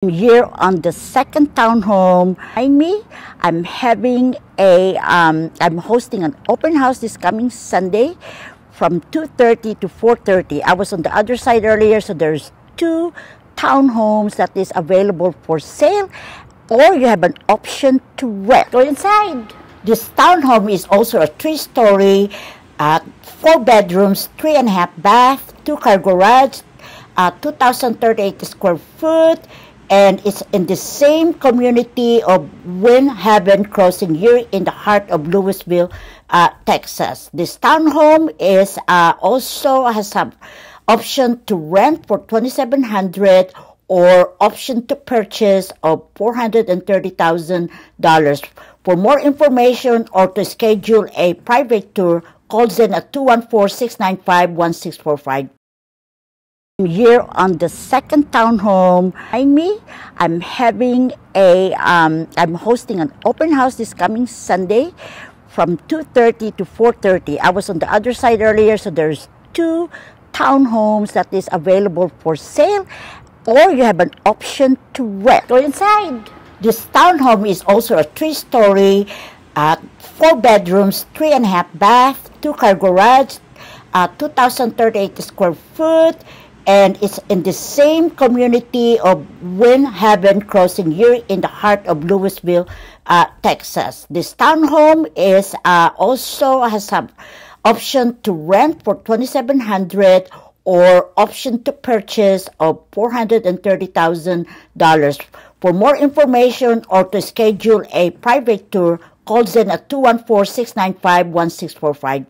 Here on the second townhome behind me. I'm having I'm hosting an open house this coming Sunday from 2:30 to 4:30. I was on the other side earlier, so there's two townhomes that is available for sale, or you have an option to rent. Go inside. This townhome is also a 3-story, 4 bedrooms, 3.5 bath, 2-car garage, 2,038 square foot. And it's in the same community of Windhaven Crossing here in the heart of Lewisville, Texas. This townhome is also has an option to rent for $2,700 or option to purchase of $430,000. For more information or to schedule a private tour, call Zen at 214-695-1645. Here on the second townhome behind me. I'm having I'm hosting an open house this coming Sunday from 2:30 to 4:30. I was on the other side earlier, so there's two townhomes that is available for sale, or you have an option to rent. Go inside. This townhome is also a 3-story, 4 bedrooms, 3.5 bath, 2-car garage, 2,038 square foot. And it's in the same community of Windhaven Crossing here in the heart of Lewisville, Texas. This townhome is also has an option to rent for $2,700 or option to purchase of $430,000. For more information or to schedule a private tour, call Zen at 214-695-1645.